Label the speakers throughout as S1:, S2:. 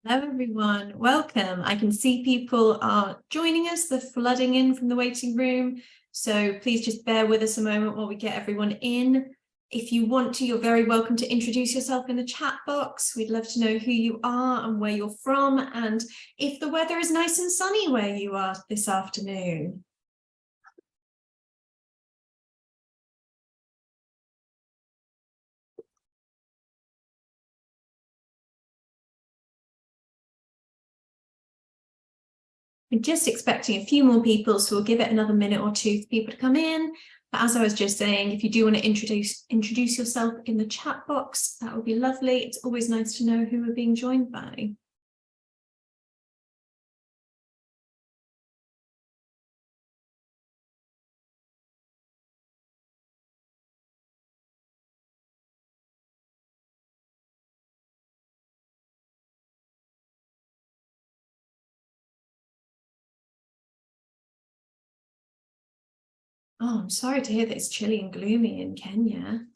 S1: Hello everyone, welcome. I can see people are joining us, they're flooding in from the waiting room. So please just bear with us a moment while we get everyone in. If you want to, you're very welcome to introduce yourself in the chat box. We'd love to know who you are and where you're from, and if the weather is nice and sunny where you are this afternoon. We're just expecting a few more people, so we'll give it another minute or two for people to come in. But as I was just saying, if you do want to introduce yourself in the chat box, that would be lovely. It's always nice to know who we're being joined by. Oh, I'm sorry to hear that it's chilly and gloomy in Kenya.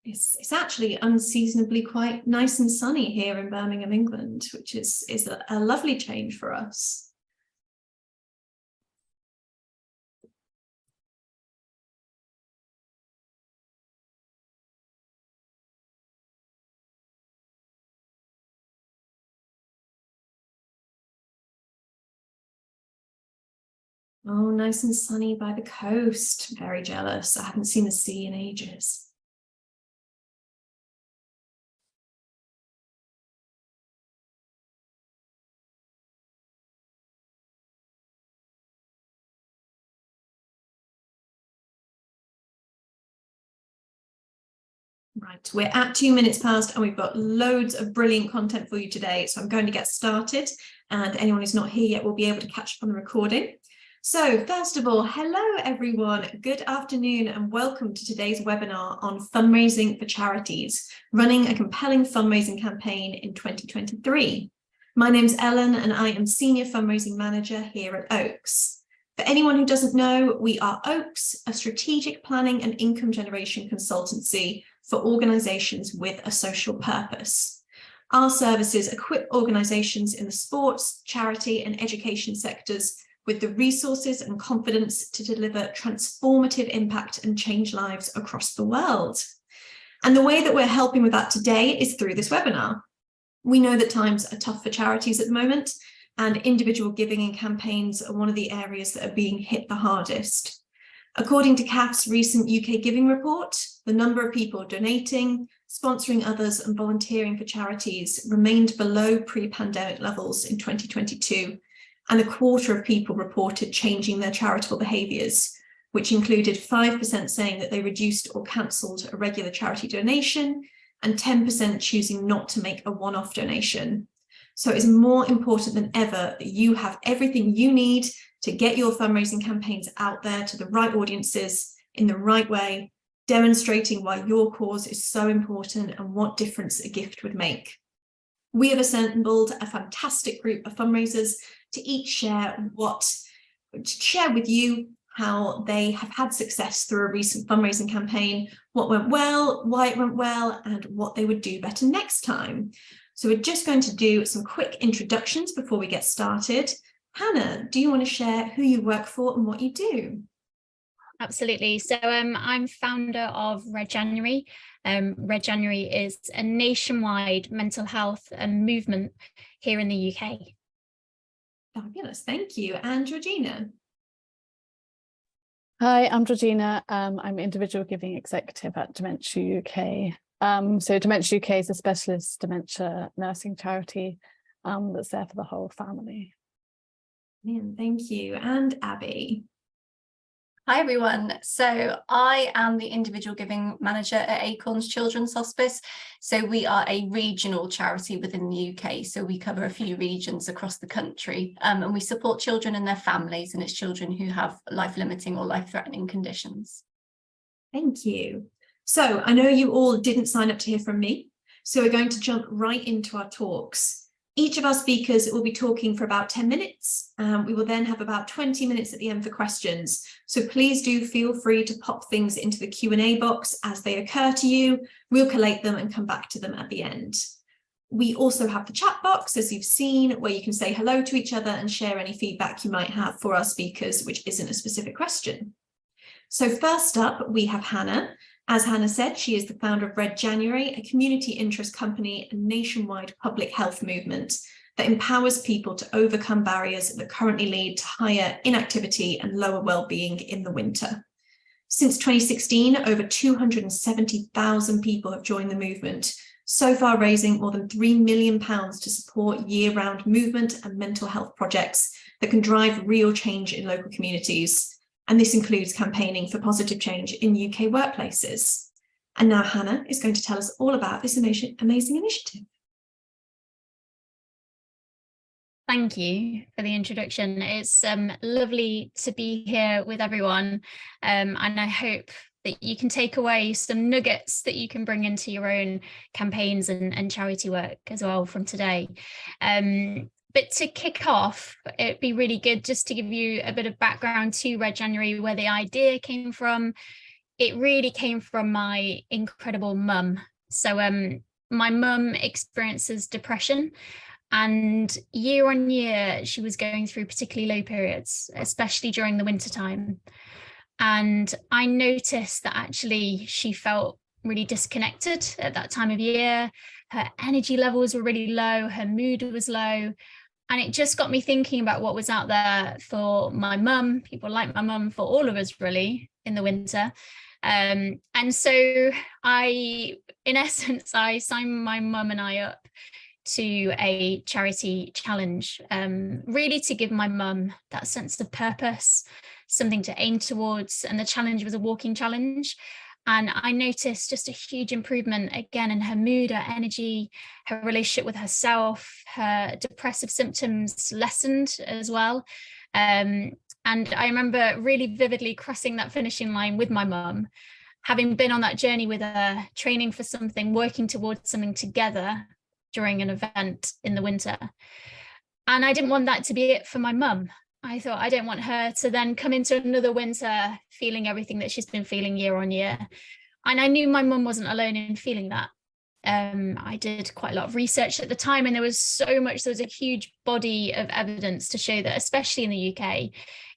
S1: It's actually unseasonably quite nice and sunny here in Birmingham, England, which is a lovely change for us. Oh, nice and sunny by the coast. Very jealous. I haven't seen the sea in ages. Right, we're at 2 minutes past and we've got loads of brilliant content for you today. So I'm going to get started, and anyone who's not here yet will be able to catch up on the recording. So first of all, hello everyone, good afternoon and welcome to today's webinar on fundraising for charities, running a compelling fundraising campaign in 2023. My name's Ellen and I am Senior Fundraising Manager here at Oaks. For anyone who doesn't know, we are Oaks, a strategic planning and income generation consultancy for organisations with a social purpose. Our services equip organisations in the sports, charity and education sectors with the resources and confidence to deliver transformative impact and change lives across the world. And the way that we're helping with that today is through this webinar. We know that times are tough for charities at the moment, and individual giving and campaigns are one of the areas that are being hit the hardest. According to CAF's recent UK Giving Report, the number of people donating, sponsoring others and volunteering for charities remained below pre-pandemic levels in 2022, and a quarter of people reported changing their charitable behaviours, which included 5% saying that they reduced or cancelled a regular charity donation and 10% choosing not to make a one-off donation. So it's more important than ever that you have everything you need to get your fundraising campaigns out there to the right audiences in the right way, demonstrating why your cause is so important and what difference a gift would make. We have assembled a fantastic group of fundraisers to each share with you how they have had success through a recent fundraising campaign, what went well, why it went well, and what they would do better next time. So we're just going to do some quick introductions before we get started. Hannah, do you want to share who you work for and what you do?
S2: Absolutely. So I'm founder of Red January. Red January is a nationwide mental health movement here in the UK.
S1: Fabulous, thank you. And Georgina?
S3: Hi, I'm Georgina. I'm Individual Giving Executive at Dementia UK. So Dementia UK is a specialist dementia nursing charity that's there for the whole family.
S1: Thank you. And Abby?
S4: Hi everyone, so I am the Individual Giving Manager at Acorn's Children's Hospice. So we are a regional charity within the UK, so we cover a few regions across the country, and we support children and their families, and it's children who have life-limiting or life-threatening conditions.
S1: Thank you. So I know you all didn't sign up to hear from me, so we're going to jump right into our talks. Each of our speakers will be talking for about 10 minutes. We will then have about 20 minutes at the end for questions. So please do feel free to pop things into the Q&A box as they occur to you. We'll collate them and come back to them at the end. We also have the chat box, as you've seen, where you can say hello to each other and share any feedback you might have for our speakers, which isn't a specific question. So first up, we have Hannah. As Hannah said, she is the founder of Red January, a community interest company and nationwide public health movement that empowers people to overcome barriers that currently lead to higher inactivity and lower well-being in the winter. Since 2016, over 270,000 people have joined the movement, so far raising more than £3 million to support year-round movement and mental health projects that can drive real change in local communities. And this includes campaigning for positive change in UK workplaces. And now Hannah is going to tell us all about this amazing initiative.
S2: Thank you for the introduction. It's lovely to be here with everyone, and I hope that you can take away some nuggets that you can bring into your own campaigns and charity work as well from today. But to kick off, it'd be really good just to give you a bit of background to Red January, where the idea came from. It really came from my incredible mum. So my mum experiences depression, and year on year, she was going through particularly low periods, especially during the winter time. And I noticed that actually she felt really disconnected at that time of year. Her energy levels were really low, her mood was low. And it just got me thinking about what was out there for my mum, people like my mum, for all of us really in the winter. And so in essence, I signed my mum and I up to a charity challenge, really to give my mum that sense of purpose, something to aim towards. And the challenge was a walking challenge. And I noticed just a huge improvement again in her mood, her energy, her relationship with herself, her depressive symptoms lessened as well. And I remember really vividly crossing that finishing line with my mum, having been on that journey with her, training for something, working towards something together during an event in the winter. And I didn't want that to be it for my mum. I thought I don't want her to then come into another winter feeling everything that she's been feeling year on year. And I knew my mum wasn't alone in feeling that. I did quite a lot of research at the time, and there was a huge body of evidence to show that, especially in the UK,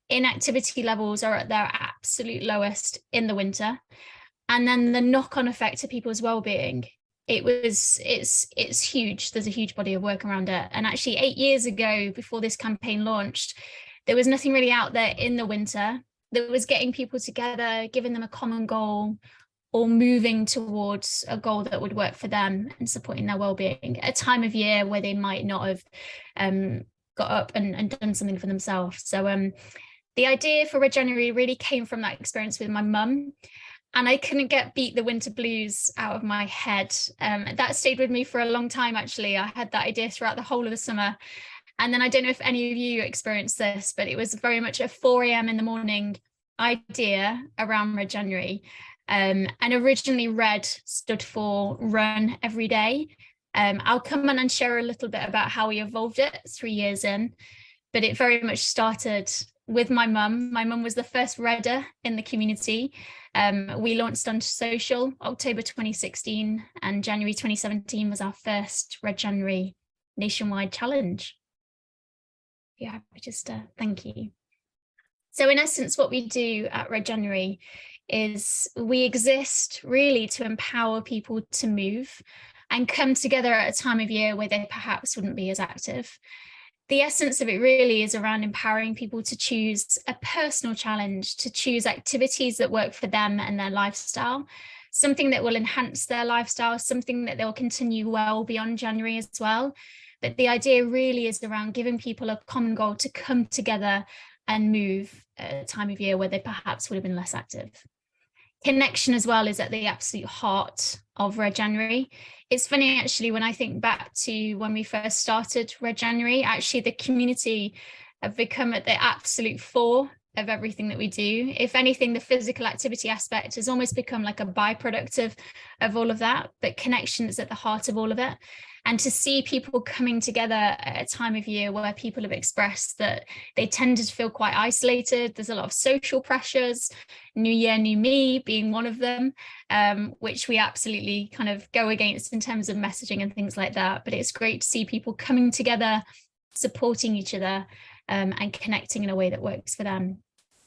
S2: inactivity levels are at their absolute lowest in the winter. And then the knock-on effect to people's well-being, it's huge. There's a huge body of work around it. And actually 8 years ago, before this campaign launched, there was nothing really out there in the winter that was getting people together, giving them a common goal, or moving towards a goal that would work for them and supporting their well-being at a time of year where they might not have got up and done something for themselves. So the idea for Red January really came from that experience with my mum. And I couldn't get Beat the Winter Blues out of my head. That stayed with me for a long time, actually. I had that idea throughout the whole of the summer. And then I don't know if any of you experienced this, but it was very much a 4 a.m. in the morning idea around Red January. And originally Red stood for Run Every Day. I'll come on and share a little bit about how we evolved it 3 years in, but it very much started with my mum. My mum was the first Redder in the community. We launched on social October 2016, and January 2017 was our first Red January nationwide challenge. Yeah, just thank you. So in essence, what we do at Red January is we exist really to empower people to move and come together at a time of year where they perhaps wouldn't be as active. The essence of it really is around empowering people to choose a personal challenge, to choose activities that work for them and their lifestyle, something that will enhance their lifestyle, something that they'll continue well beyond January as well. But the idea really is around giving people a common goal to come together and move at a time of year where they perhaps would have been less active. Connection as well is at the absolute heart of Red January. It's funny, actually, when I think back to when we first started Red January, actually the community have become at the absolute fore of everything that we do. If anything, the physical activity aspect has almost become like a byproduct of all of that, but connection is at the heart of all of it. And to see people coming together at a time of year where people have expressed that they tended to feel quite isolated, there's a lot of social pressures, New Year, New Me being one of them, which we absolutely kind of go against in terms of messaging and things like that. But it's great to see people coming together, supporting each other, and connecting in a way that works for them.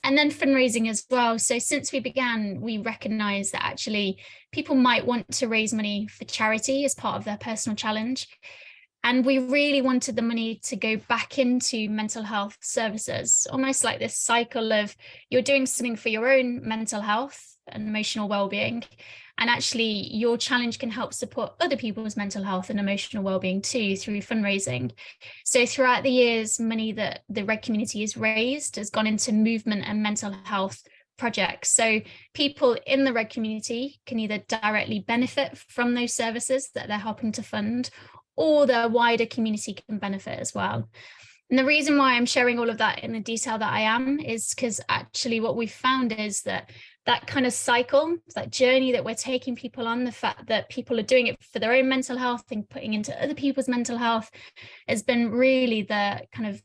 S2: And then fundraising as well. So since we began, we recognise that actually people might want to raise money for charity as part of their personal challenge. And we really wanted the money to go back into mental health services, almost like this cycle of you're doing something for your own mental health and emotional well-being. And actually your challenge can help support other people's mental health and emotional well-being too through fundraising. So throughout the years, money that the Red community has raised has gone into movement and mental health projects. So people in the Red community can either directly benefit from those services that they're helping to fund, or the wider community can benefit as well. And the reason why I'm sharing all of that in the detail that I am is because actually what we've found is that kind of cycle, that journey that we're taking people on, the fact that people are doing it for their own mental health and putting into other people's mental health, has been really the kind of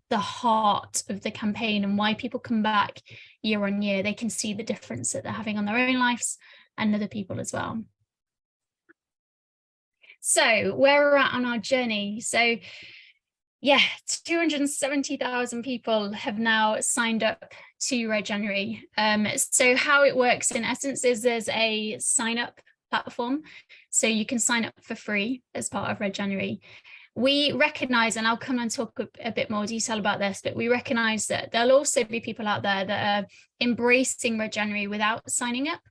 S2: the heart of the campaign, and why people come back year on year. They can see the difference that they're having on their own lives and other people as well. So where we're at on our journey. So yeah, 270,000 people have now signed up to Red January. So how it works in essence is there's a sign up platform. So you can sign up for free as part of Red January. We recognise, and I'll come and talk a bit more detail about this, but we recognise that there'll also be people out there that are embracing Red January without signing up.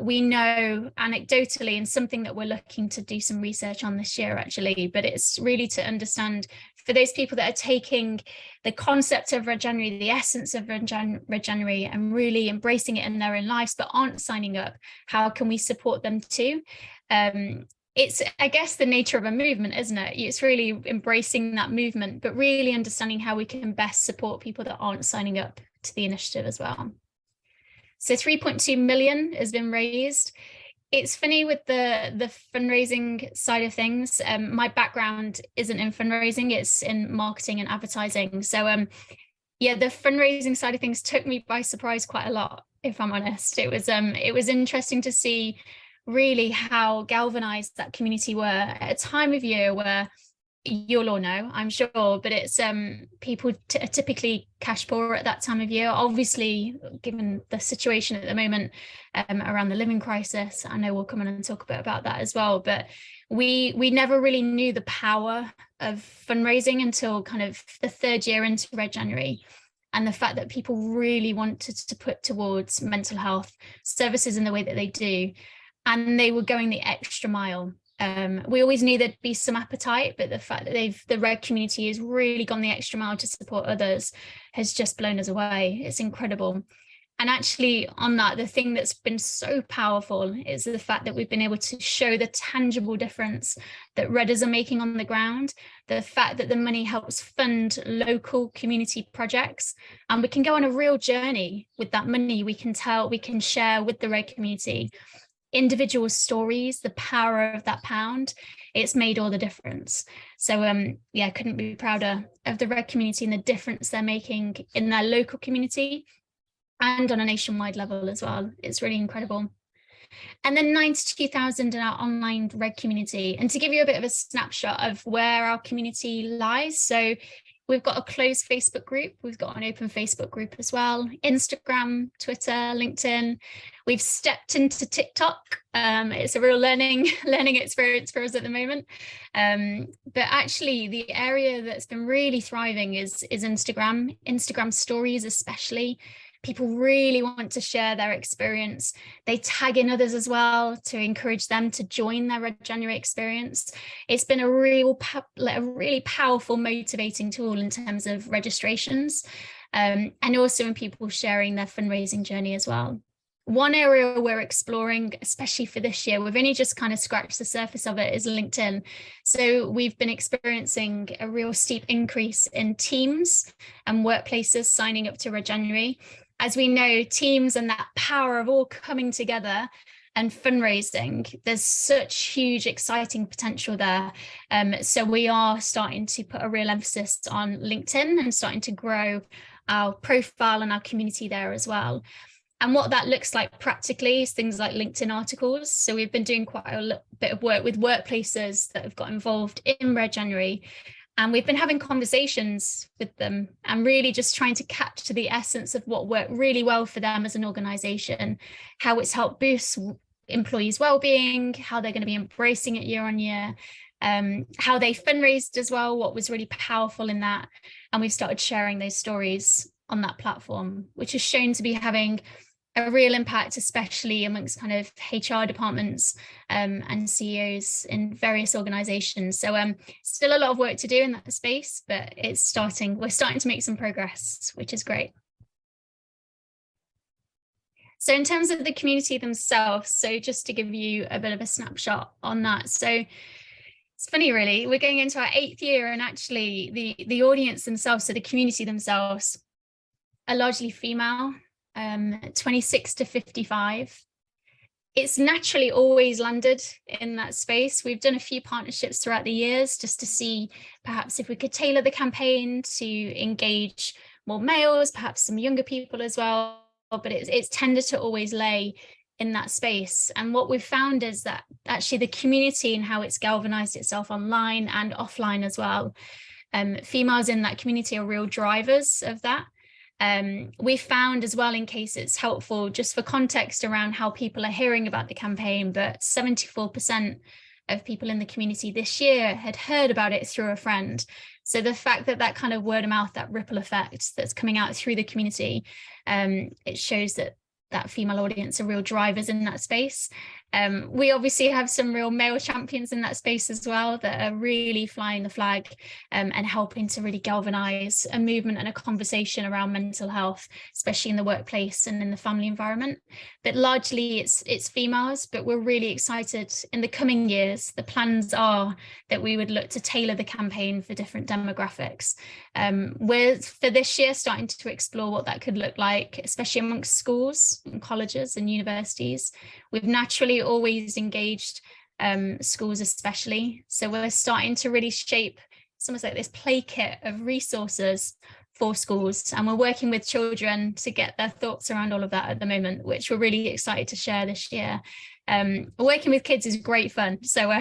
S2: We know anecdotally, and something that we're looking to do some research on this year actually, but it's really to understand for those people that are taking the concept of Red January, the essence of Red January, and really embracing it in their own lives, but aren't signing up, how can we support them too? It's, I guess, the nature of a movement, isn't it? It's really embracing that movement, but really understanding how we can best support people that aren't signing up to the initiative as well. So 3.2 million has been raised. It's funny with the fundraising side of things. My background isn't in fundraising, it's in marketing and advertising. So yeah, the fundraising side of things took me by surprise quite a lot, if I'm honest. It was interesting to see really how galvanized that community were at a time of year where you'll all know, I'm sure, but it's people are typically cash poor at that time of year. Obviously, given the situation at the moment around the living crisis, I know we'll come on and talk a bit about that as well, but we never really knew the power of fundraising until kind of the third year into Red January. And the fact that people really wanted to put towards mental health services in the way that they do. And they were going the extra mile. We always knew there'd be some appetite, but the fact that the Red community has really gone the extra mile to support others has just blown us away. It's incredible. And actually on that, the thing that's been so powerful is the fact that we've been able to show the tangible difference that Redders are making on the ground, the fact that the money helps fund local community projects, and we can go on a real journey with that money. We can share with the Red community individual stories, the power of that pound. It's made all the difference. So yeah, couldn't be prouder of the Red community and the difference they're making in their local community and on a nationwide level as well. It's really incredible. And then 92,000 in our online Red community. And to give you a bit of a snapshot of where our community lies, so we've got a closed Facebook group. We've got an open Facebook group as well. Instagram, Twitter, LinkedIn. We've stepped into TikTok. It's a real learning experience for us at the moment. But actually, the area that's been really thriving is Instagram. Instagram stories, especially. People really want to share their experience. They tag in others as well to encourage them to join their Red January experience. It's been a really powerful motivating tool in terms of registrations, and also in people sharing their fundraising journey as well. One area we're exploring, especially for this year, we've only just kind of scratched the surface of it, is LinkedIn. So we've been experiencing a real steep increase in teams and workplaces signing up to Red January. As we know, teams and that power of all coming together and fundraising, there's such huge, exciting potential there. So we are starting to put a real emphasis on LinkedIn and starting to grow our profile and our community there as well. And what that looks like practically is things like LinkedIn articles. So we've been doing quite a bit of work with workplaces that have got involved in Red January. And we've been having conversations with them and really just trying to capture the essence of what worked really well for them as an organisation, how it's helped boost employees' well-being, how they're going to be embracing it year on year, how they fundraised as well, what was really powerful in that. And we've started sharing those stories on that platform, which has shown to be having a real impact, especially amongst kind of HR departments and CEOs in various organizations. So still a lot of work to do in that space, but we're starting to make some progress, which is great. So in terms of the community themselves, so just to give you a bit of a snapshot on that. So it's funny, really, we're going into our 8th year, and actually the audience themselves, so the community themselves, are largely female. 26 to 55. It's naturally always landed in that space. We've done a few partnerships throughout the years just to see perhaps if we could tailor the campaign to engage more males, perhaps some younger people as well, but it's tended to always lay in that space. And what we've found is that actually the community and how it's galvanized itself online and offline as well. Females in that community are real drivers of that. We found as well, in case it's helpful, just for context around how people are hearing about the campaign, but 74% of people in the community this year had heard about it through a friend. So the fact that that kind of word of mouth, that ripple effect that's coming out through the community, it shows that female audience are real drivers in that space. We obviously have some real male champions in that space as well that are really flying the flag and helping to really galvanize a movement and a conversation around mental health, especially in the workplace and in the family environment. But largely it's females, but we're really excited in the coming years. The plans are that we would look to tailor the campaign for different demographics. We're for this year starting to explore what that could look like, especially amongst schools and colleges and universities. We've naturally always engaged schools especially. So we're starting to really shape, it's almost like this play kit of resources for schools. And we're working with children to get their thoughts around all of that at the moment, which we're really excited to share this year. Working with kids is great fun. So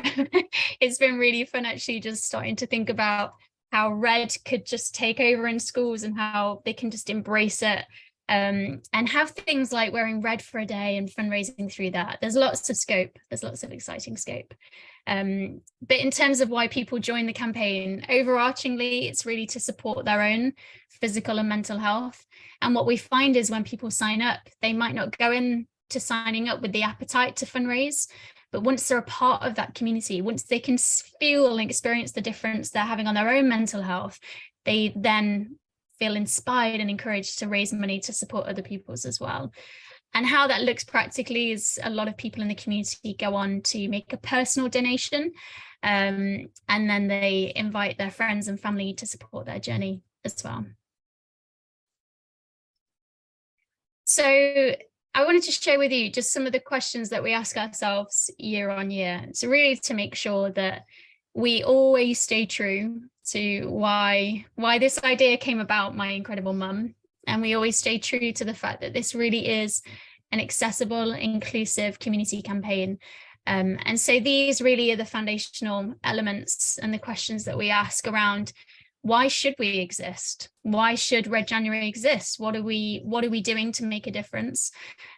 S2: it's been really fun actually just starting to think about how Red could just take over in schools and how they can just embrace it. And have things like wearing red for a day and fundraising through that. There's lots of scope. There's lots of exciting scope. But in terms of why people join the campaign, overarchingly, it's really to support their own physical and mental health. And what we find is when people sign up, they might not go in to signing up with the appetite to fundraise, but once they're a part of that community, once they can feel and experience the difference they're having on their own mental health, they then feel inspired and encouraged to raise money to support other people's as well. And how that looks practically is a lot of people in the community go on to make a personal donation, and then they invite their friends and family to support their journey as well. So I wanted to share with you just some of the questions that we ask ourselves year on year. So really to make sure that we always stay true to why this idea came about, my incredible mum. And we always stay true to the fact that this really is an accessible, inclusive community campaign. And so these really are the foundational elements and the questions that we ask around why should we exist? Why should Red January exist? What are we doing to make a difference?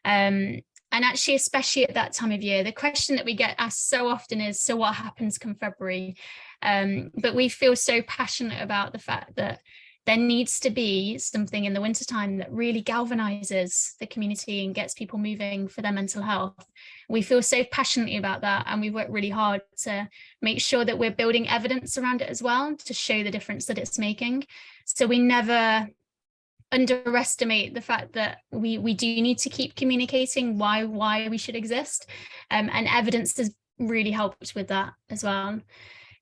S2: And actually, especially at that time of year, the question that we get asked so often is, so what happens come February? But we feel so passionate about the fact that there needs to be something in the wintertime that really galvanizes the community and gets people moving for their mental health. We feel so passionately about that, and we work really hard to make sure that we're building evidence around it as well to show the difference that it's making. So we never underestimate the fact that we do need to keep communicating why we should exist, and evidence has really helped with that as well.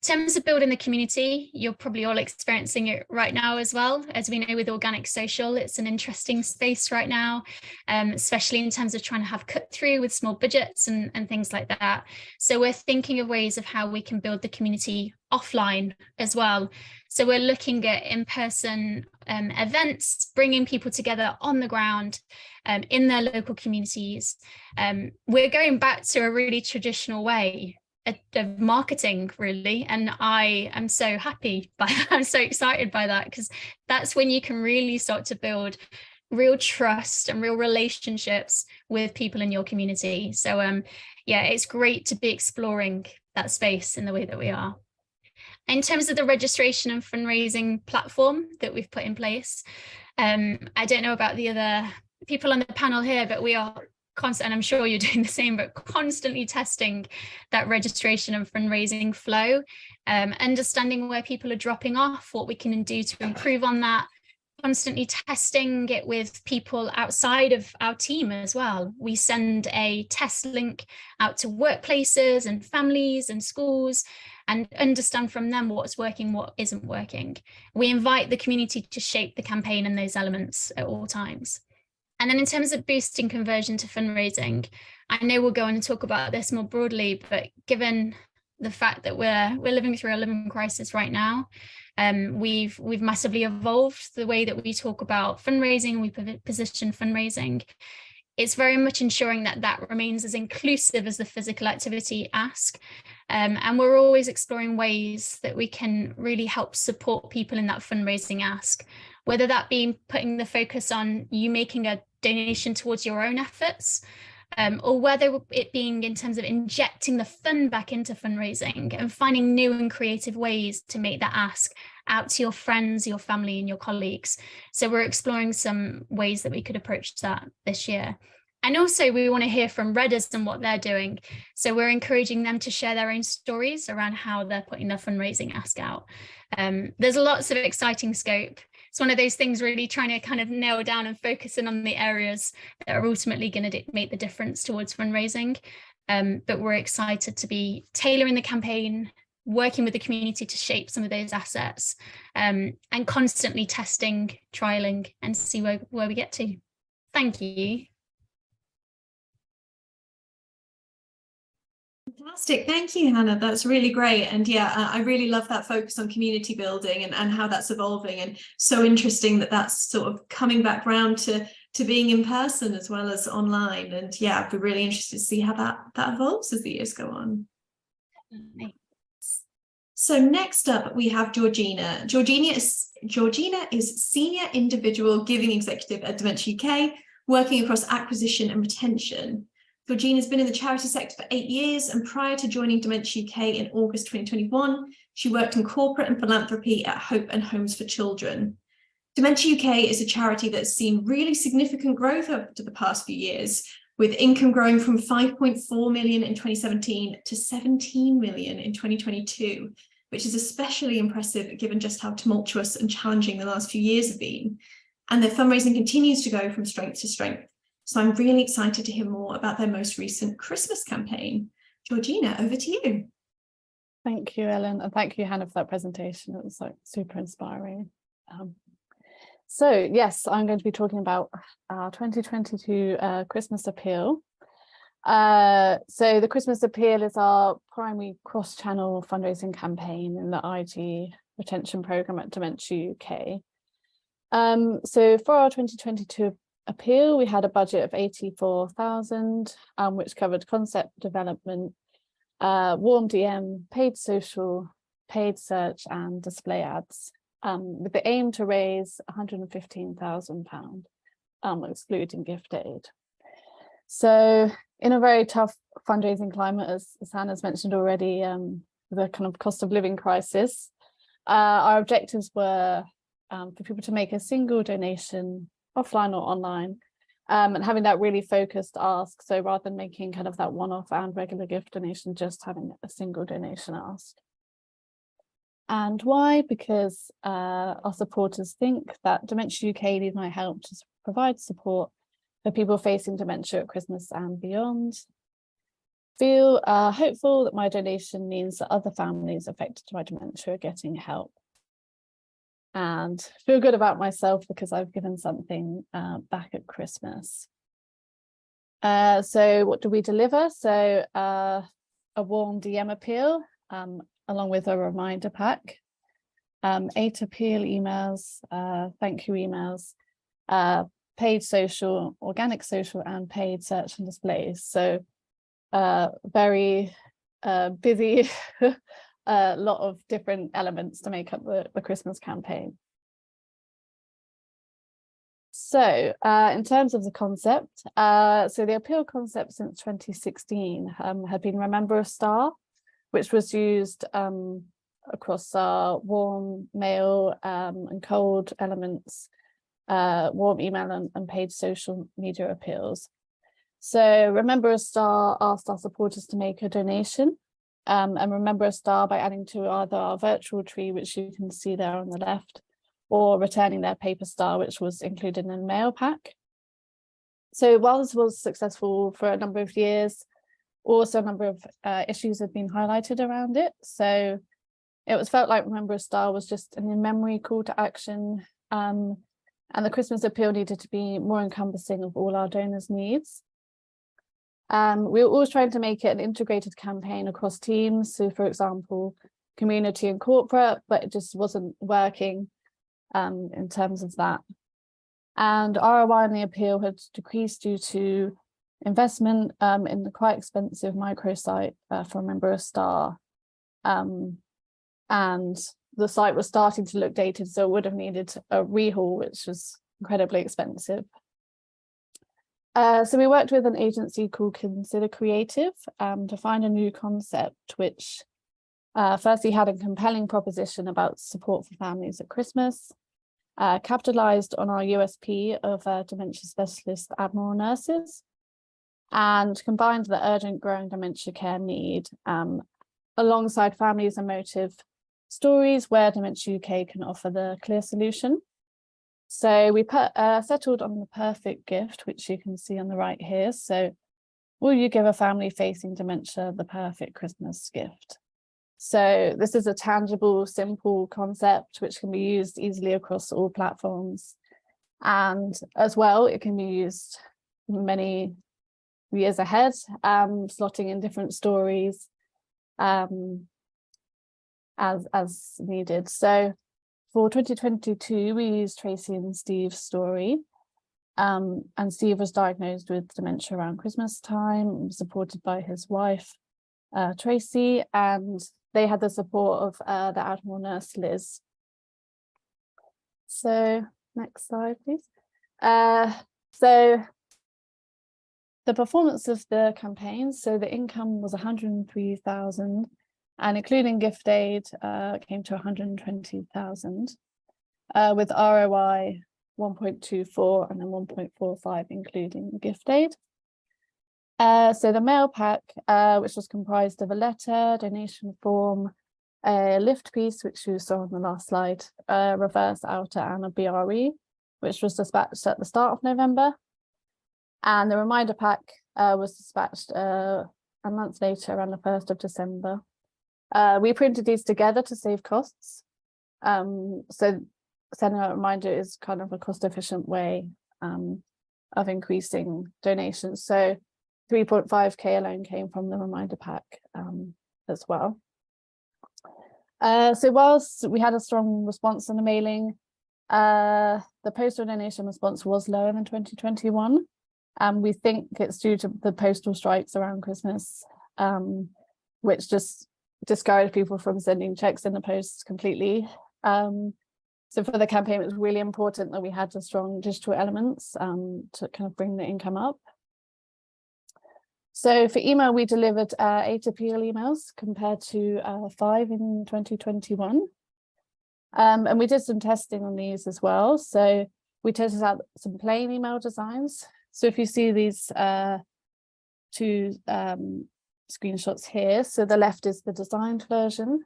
S2: In terms of building the community, you're probably all experiencing it right now as well. As we know, with organic social, it's an interesting space right now, especially in terms of trying to have cut through with small budgets and things like that. So we're thinking of ways of how we can build the community offline as well. So we're looking at in-person events, bringing people together on the ground in their local communities. We're going back to a really traditional way of marketing, really, and I am so happy by that. I'm so excited by that, because that's when you can really start to build real trust and real relationships with people in your community. So yeah, it's great to be exploring that space in the way that we are. In terms of the registration and fundraising platform that we've put in place, I don't know about the other people on the panel here, but we are constant, and I'm sure you're doing the same, but constantly testing that registration and fundraising flow, understanding where people are dropping off, what we can do to improve on that, constantly testing it with people outside of our team as well. We send a test link out to workplaces and families and schools and understand from them what's working, what isn't working. We invite the community to shape the campaign and those elements at all times. And then in terms of boosting conversion to fundraising, I know we'll go on and talk about this more broadly, but given the fact that we're living through a living crisis right now, we've massively evolved the way that we talk about fundraising, we position fundraising. It's very much ensuring that that remains as inclusive as the physical activity ask. And we're always exploring ways that we can really help support people in that fundraising ask, whether that be putting the focus on you making a donation towards your own efforts, or whether it being in terms of injecting the fund back into fundraising and finding new and creative ways to make that ask out to your friends, your family and your colleagues. So we're exploring some ways that we could approach that this year. And also we want to hear from Redders and what they're doing. So we're encouraging them to share their own stories around how they're putting their fundraising ask out. There's lots of exciting scope. It's one of those things really trying to kind of nail down and focus in on the areas that are ultimately going to make the difference towards fundraising. But we're excited to be tailoring the campaign, working with the community to shape some of those assets, and constantly testing, trialing and see where we get to. Thank you.
S1: Fantastic. Thank you, Hannah. That's really great. And yeah, I really love that focus on community building and how that's evolving, and so interesting that that's sort of coming back round to being in person as well as online. And yeah, I'd be really interested to see how that evolves as the years go on. So next up we have Georgina. Georgina is Senior Individual Giving Executive at Dementia UK, working across acquisition and retention. Georgina's been in the charity sector for 8 years, and prior to joining Dementia UK in August 2021, she worked in corporate and philanthropy at Hope and Homes for Children. Dementia UK is a charity that's seen really significant growth over the past few years, with income growing from 5.4 million in 2017 to 17 million in 2022, which is especially impressive given just how tumultuous and challenging the last few years have been. And their fundraising continues to go from strength to strength. So I'm really excited to hear more about their most recent Christmas campaign. Georgina, over to you.
S3: Thank you, Ellen, and thank you, Hannah, for that presentation. It was like super inspiring. So yes, I'm going to be talking about our 2022 Christmas Appeal. So the Christmas Appeal is our primary cross-channel fundraising campaign in the IG retention programme at Dementia UK. So for our 2022 appeal, we had a budget of 84,000, which covered concept development, warm DM, paid social, paid search and display ads, with the aim to raise £115,000, excluding gift aid. So in a very tough fundraising climate, as Hannah's mentioned already, the kind of cost of living crisis, our objectives were for people to make a single donation, offline or online, and having that really focused ask. So rather than making kind of that one-off and regular gift donation, just having a single donation ask. And why? Because our supporters think that Dementia UK need my help to provide support for people facing dementia at Christmas and beyond. Feel hopeful that my donation means that other families affected by dementia are getting help. And feel good about myself because I've given something back at Christmas. So what do we deliver? So a warm DM appeal, along with a reminder pack, 8 appeal emails, thank you emails, paid social, organic social, and paid search and displays. So very busy, a lot of different elements to make up the Christmas campaign. So in terms of the concept, so the appeal concept since 2016 had been Remember a Star, which was used across our warm mail and cold elements, warm email and paid social media appeals. So Remember a Star asked our supporters to make a donation and remember a star by adding to either our virtual tree, which you can see there on the left, or returning their paper star, which was included in the mail pack. So while this was successful for a number of years, also a number of issues have been highlighted around it. So it was felt like Remember a Star was just an in-memory call to action, and the Christmas appeal needed to be more encompassing of all our donors' needs. We were always trying to make it an integrated campaign across teams. So for example, community and corporate, but it just wasn't working in terms of that. And ROI in the appeal had decreased due to investment in the quite expensive microsite for Remember a Star. And the site was starting to look dated, so it would have needed a rehaul, which was incredibly expensive. So we worked with an agency called Consider Creative to find a new concept, which firstly had a compelling proposition about support for families at Christmas, capitalised on our USP of dementia specialist Admiral nurses, and combined the urgent growing dementia care need alongside families' emotive stories where Dementia UK can offer the clear solution. So we settled on the perfect gift, which you can see on the right here. So will you give a family facing dementia the perfect Christmas gift? So this is a tangible, simple concept which can be used easily across all platforms. And as well, it can be used many years ahead, slotting in different stories as needed. So for 2022, we used Tracy and Steve's story. And Steve was diagnosed with dementia around Christmas time, supported by his wife, Tracy, and they had the support of the Admiral nurse, Liz. So next slide, please. So the performance of the campaign, so the income was 103,000, and including gift aid came to 120,000, with ROI 1.24 and then 1.45 including gift aid. So the mail pack, which was comprised of a letter, donation form, a lift piece, which you saw on the last slide, reverse outer, and a BRE, which was dispatched at the start of November. And the reminder pack was dispatched a month later, around the 1st of December. We printed these together to save costs. So sending out a reminder is kind of a cost-efficient way of increasing donations. So 3.5k alone came from the reminder pack as well. So whilst we had a strong response on the mailing, the postal donation response was lower than 2021. We think it's due to the postal strikes around Christmas, which just discouraged people from sending checks in the post completely. So for the campaign, it was really important that we had the strong digital elements to kind of bring the income up. So for email, we delivered 8 appeal emails compared to 5 in 2021. And we did some testing on these as well. So we tested out some plain email designs. So if you see these 2 screenshots here, so the left is the designed version.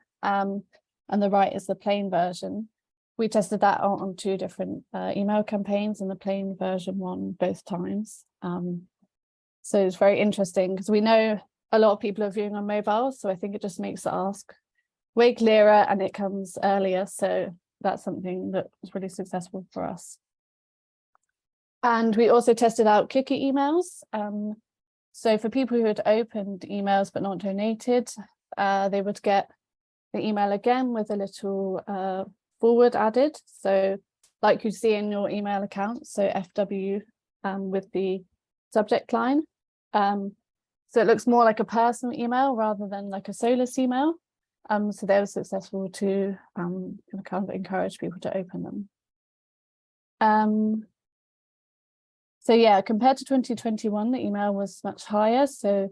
S3: and the right is the plain version. We tested that on 2 different email campaigns, and the plain version won both times. So it's very interesting because we know a lot of people are viewing on mobile, so I think it just makes the ask way clearer and it comes earlier. So that's something that was really successful for us. And we also tested out clicky emails. So for people who had opened emails but not donated, they would get the email again with a little forward added. So like you see in your email account, so FW with the subject line. So it looks more like a personal email rather than like a solus email. So they were successful to kind of encourage people to open them. So yeah, compared to 2021, the email was much higher. So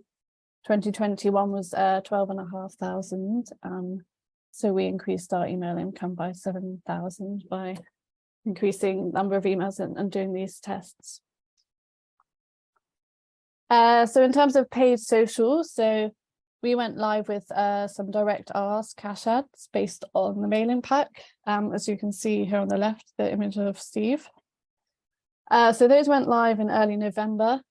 S3: 2021 was 12,500. So we increased our email income by 7,000 by increasing number of emails and doing these tests. So in terms of paid social, so we went live with some direct ask cash ads based on the mailing pack. As you can see here on the left, the image of Steve. So those went live in early November,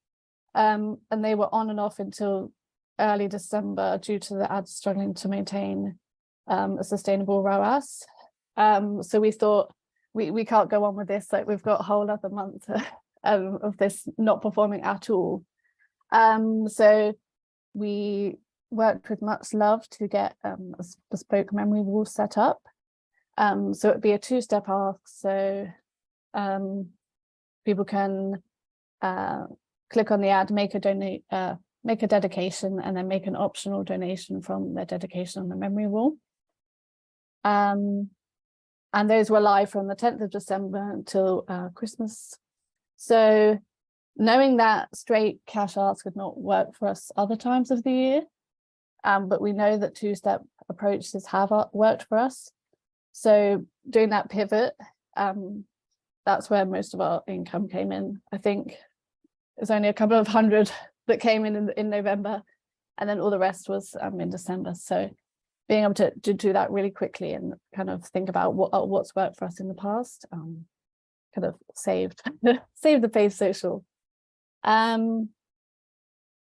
S3: and they were on and off until early December due to the ads struggling to maintain a sustainable ROAS. So we thought we can't go on with this, like we've got a whole other month of this not performing at all. So we worked with Much Love to get a bespoke memory wall set up. So it'd be a 2-step ask. So people can click on the ad, make a dedication, and then make an optional donation from their dedication on the memory wall. And those were live from the 10th of December until Christmas. So knowing that straight cash ask would not work for us other times of the year, but we know that 2-step approaches have worked for us. So doing that pivot, that's where most of our income came in. I think there's only a couple of hundred that came in November, and then all the rest was in December. So being able to do that really quickly and kind of think about what's worked for us in the past, kind of saved the paid social. And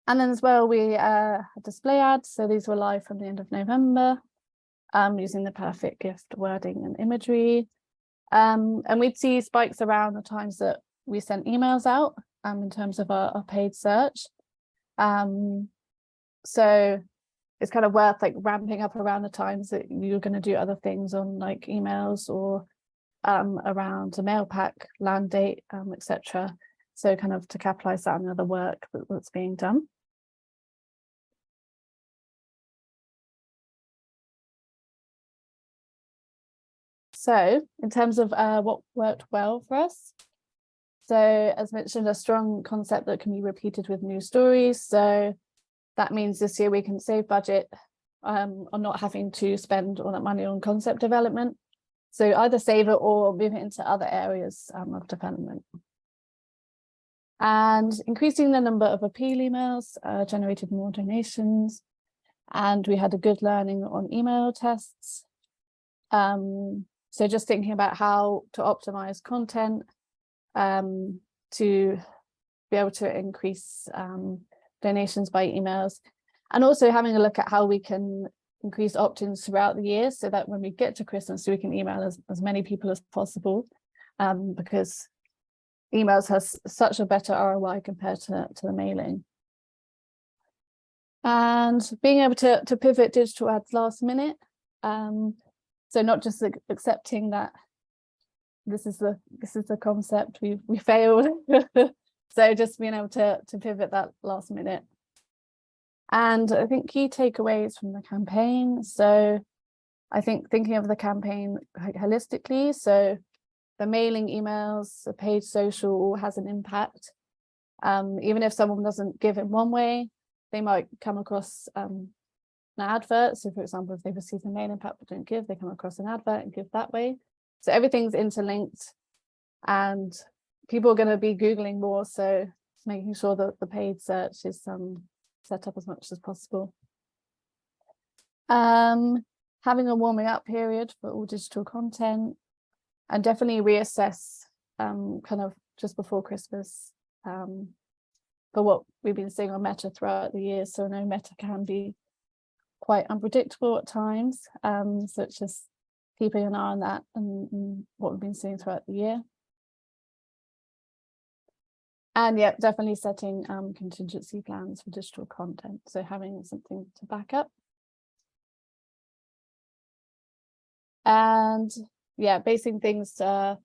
S3: then as well, we had display ads. So these were live from the end of November, using the perfect gift wording and imagery. And we'd see spikes around the times that we sent emails out in terms of our paid search. So it's kind of worth like ramping up around the times that you're going to do other things on like emails or around a mail pack, land date, etc. So kind of to capitalize that on the other work that's being done. So in terms of what worked well for us, so as mentioned, a strong concept that can be repeated with new stories. So that means this year we can save budget on not having to spend all that money on concept development. So either save it or move it into other areas of development. And increasing the number of appeal emails generated more donations. And we had a good learning on email tests. So just thinking about how to optimize content to be able to increase donations by emails, and also having a look at how we can increase opt-ins throughout the year so that when we get to Christmas, we can email as many people as possible, because emails has such a better ROI compared to the mailing. And being able to pivot digital ads last minute. So not just accepting that this is the concept, we failed. So just being able to pivot that last minute. And I think key takeaways from the campaign. So I think thinking of the campaign holistically, so the mailing emails, the paid social all has an impact. Even if someone doesn't give in one way, they might come across an advert. So for example, if they receive a mailing pack but don't give, they come across an advert and give that way. So everything's interlinked, and people are going to be Googling more. So making sure that the paid search is set up as much as possible. And having a warming up period for all digital content, and definitely reassess kind of just before Christmas for what we've been seeing on Meta throughout the year. So I know Meta can be quite unpredictable at times, so it's just keeping an eye on that and what we've been seeing throughout the year. And yeah, definitely setting contingency plans for digital content, so having something to back up. And yeah, basing things on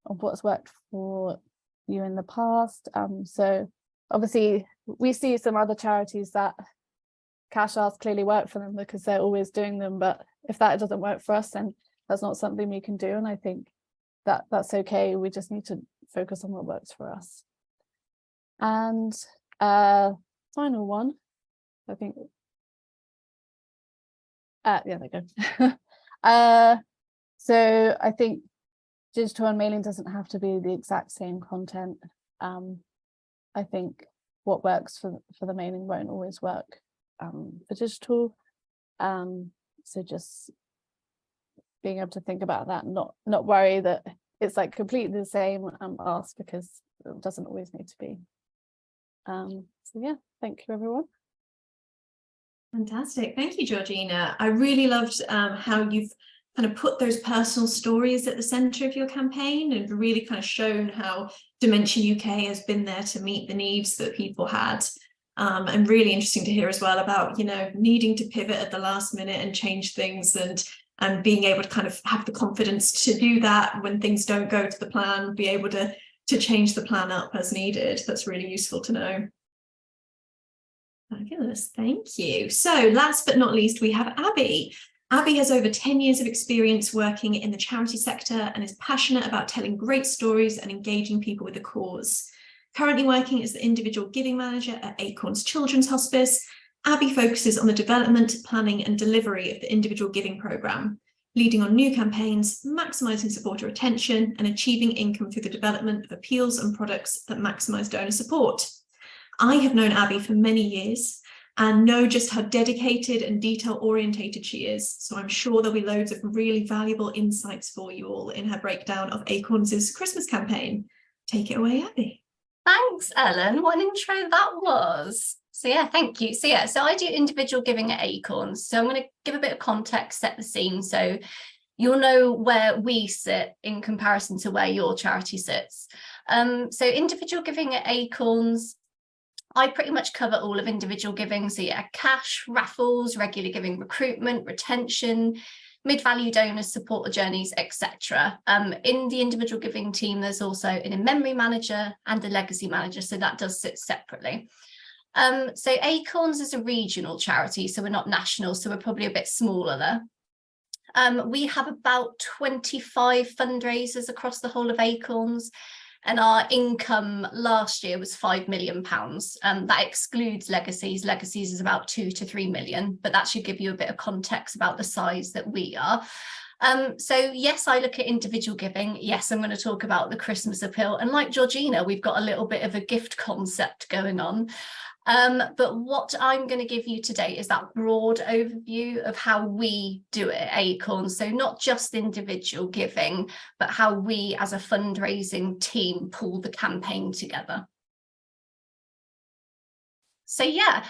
S3: what's worked for you in the past. So obviously we see some other charities that cash asks clearly work for them because they're always doing them, but if that doesn't work for us, then that's not something we can do. And I think that that's okay. We just need to focus on what works for us. And final one, I think, yeah, there you go. So I think digital and mailing doesn't have to be the exact same content. I think what works for the mailing won't always work for digital. So just being able to think about that, not worry that it's like completely the same ask, because it doesn't always need to be. So yeah, thank you everyone.
S1: Fantastic. Thank you, Georgina. I really loved how you've kind of put those personal stories at the centre of your campaign and really kind of shown how Dementia UK has been there to meet the needs that people had. And really interesting to hear as well about, you know, needing to pivot at the last minute and change things, and being able to kind of have the confidence to do that when things don't go to the plan, be able to change the plan up as needed. That's really useful to know. Fabulous, thank you. So last but not least, we have Abby. Abby has over 10 years of experience working in the charity sector and is passionate about telling great stories and engaging people with the cause. Currently working as the individual giving manager at Acorn's Children's Hospice, Abby focuses on the development, planning and delivery of the individual giving programme, leading on new campaigns, maximising supporter retention and achieving income through the development of appeals and products that maximise donor support. I have known Abby for many years and know just how dedicated and detail orientated she is. So I'm sure there'll be loads of really valuable insights for you all in her breakdown of Acorn's Christmas campaign. Take it away, Abby.
S4: Thanks, Ellen. What an intro that was. So yeah, thank you. So yeah, so I do individual giving at Acorns. So I'm going to give a bit of context, set the scene, so you'll know where we sit in comparison to where your charity sits. So individual giving at Acorns, I pretty much cover all of individual giving. So yeah, cash, raffles, regular giving, recruitment, retention, mid-value donors, supporter journeys, etc. In the individual giving team, there's also an in-memory manager and a legacy manager. So that does sit separately. So Acorns is a regional charity, so we're not national, so we're probably a bit smaller there. We have about 25 fundraisers across the whole of Acorns, and our income last year was £5 million. That excludes legacies. Legacies is about 2 to 3 million, but that should give you a bit of context about the size that we are. So yes, I look at individual giving. Yes, I'm going to talk about the Christmas appeal. And like Georgina, we've got a little bit of a gift concept going on. But what I'm going to give you today is that broad overview of how we do it at Acorn. So not just individual giving, but how we as a fundraising team pull the campaign together. So yeah,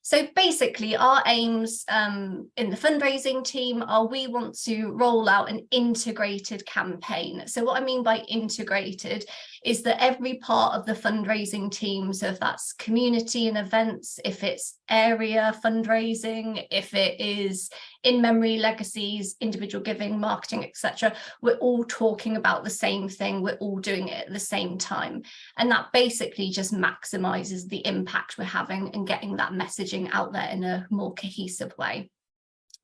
S4: so basically our aims in the fundraising team are we want to roll out an integrated campaign. So what I mean by integrated is that every part of the fundraising team, so if that's community and events, if it's area fundraising, if it is in-memory legacies, individual giving, marketing, etc., we're all talking about the same thing. We're all doing it at the same time. And that basically just maximizes the impact we're having and getting that messaging out there in a more cohesive way.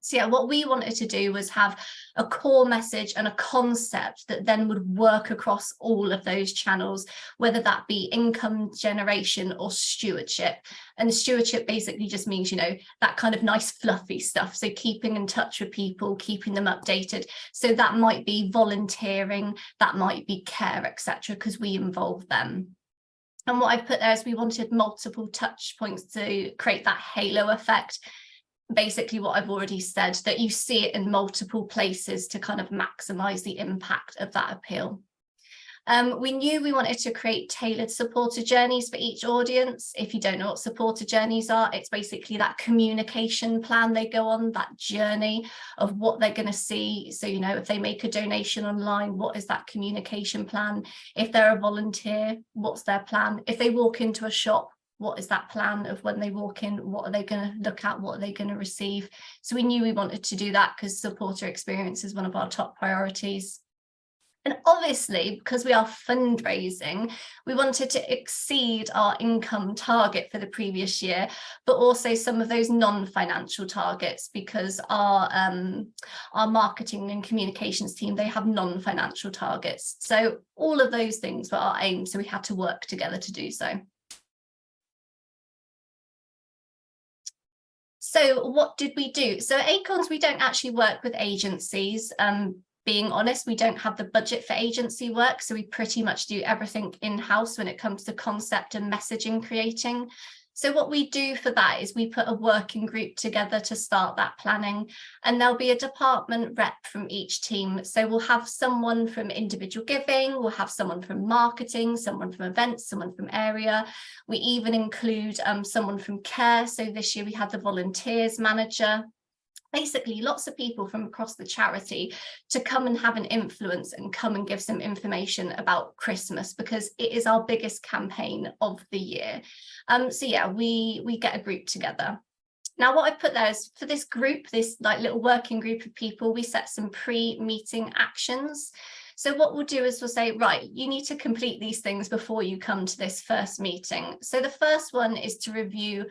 S4: So yeah, what we wanted to do was have a core message and a concept that then would work across all of those channels, whether that be income generation or stewardship. And stewardship basically just means, you know, that kind of nice fluffy stuff. So keeping in touch with people, keeping them updated. So that might be volunteering, that might be care, etc., because we involve them. And what I've put there is we wanted multiple touch points to create that halo effect. basically what I've already said, that you see it in multiple places to kind of maximize the impact of that appeal. We knew we wanted to create tailored supporter journeys for each audience. If you don't know what supporter journeys are, it's basically that communication plan they go on, that journey of what they're going to see. So, you know, if they make a donation online, what is that communication plan? If they're a volunteer, what's their plan? If they walk into a shop, what is that plan of when they walk in? What are they going to look at? What are they going to receive? So we knew we wanted to do that because supporter experience is one of our top priorities. And obviously, because we are fundraising, we wanted to exceed our income target for the previous year, but also some of those non-financial targets, because our marketing and communications team, they have non-financial targets. So all of those things were our aim. So we had to work together to do so. So what did we do? So at Acorns, we don't actually work with agencies. Being honest, we don't have the budget for agency work, so we pretty much do everything in-house when it comes to concept and messaging creating. So what we do for that is we put a working group together to start that planning, and there'll be a department rep from each team. So we'll have someone from individual giving, we'll have someone from marketing, someone from events, someone from area. We even include someone from care. So this year we had the volunteers manager. Basically lots of people from across the charity to come and have an influence and come and give some information about Christmas, because it is our biggest campaign of the year. So yeah, we get a group together. Now what I've put there is for this group, this like little working group of people, we set some pre-meeting actions. So what we'll do is we'll say, right, you need to complete these things before you come to this first meeting. So the first one is to review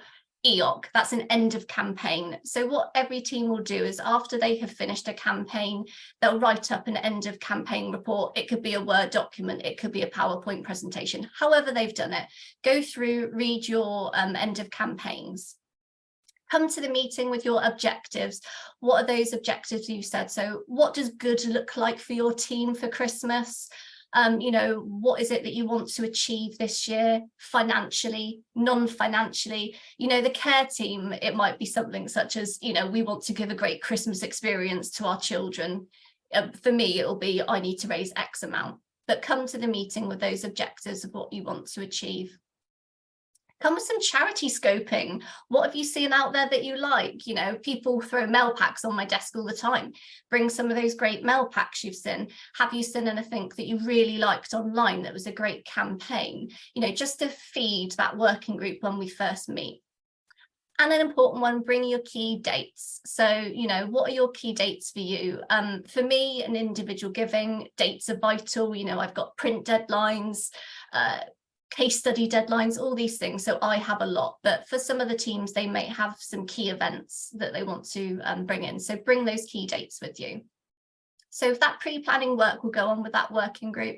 S4: EOC, that's an end of campaign. So what every team will do is after they have finished a campaign, they'll write up an end of campaign report. It could be a Word document, it could be a PowerPoint presentation, however they've done it. Go through, read your end of campaigns. Come to the meeting with your objectives. What are those objectives you said? So what does good look like for your team for Christmas? You know, what is it that you want to achieve this year, financially, non-financially? You know, the care team, it might be something such as, you know, we want to give a great Christmas experience to our children. For me, it'll be, I need to raise X amount. But come to the meeting with those objectives of what you want to achieve. Come with some charity scoping. What have you seen out there that you like? You know, people throw mail packs on my desk all the time. Bring some of those great mail packs you've seen. Have you seen anything that you really liked online that was a great campaign? You know, just to feed that working group when we first meet. And an important one, bring your key dates. So, you know, what are your key dates for you? For me, an individual giving, dates are vital. You know, I've got print deadlines, case study deadlines, all these things. So I have a lot, but for some of the teams, they may have some key events that they want to bring in. So bring those key dates with you. So that pre-planning work will go on with that working group.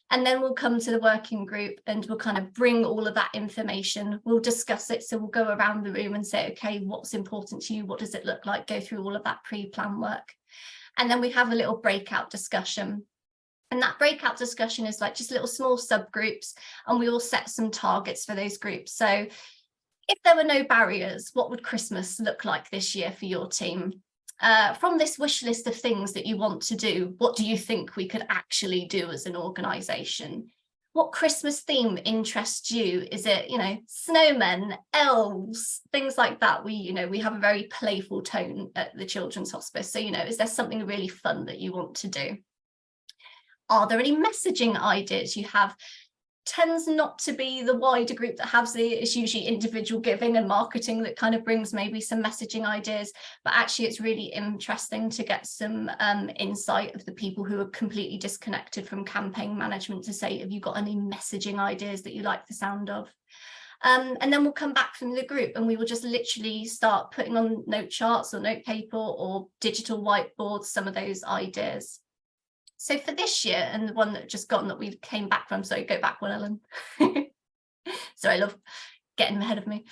S4: And then we'll come to the working group and we'll kind of bring all of that information. We'll discuss it. So we'll go around the room and say, okay, what's important to you? What does it look like? Go through all of that pre-plan work. And then we have a little breakout discussion. And that breakout discussion is like just little small subgroups, and we will set some targets for those groups. So if there were no barriers, what would Christmas look like this year for your team? From this wish list of things that you want to do, what do you think we could actually do as an organisation? What Christmas theme interests you? Is it, you know, snowmen, elves, things like that? We have a very playful tone at the Children's Hospice. So, you know, is there something really fun that you want to do? Are there any messaging ideas you have? Tends not to be the wider group that has it's usually individual giving and marketing that kind of brings maybe some messaging ideas, but actually it's really interesting to get some insight of the people who are completely disconnected from campaign management to say, have you got any messaging ideas that you like the sound of? And then we'll come back from the group and we will just literally start putting on note charts or note paper or digital whiteboards some of those ideas. So for this year, and the one that just gotten that we came back from, so go back one, Ellen. So I love getting ahead of me.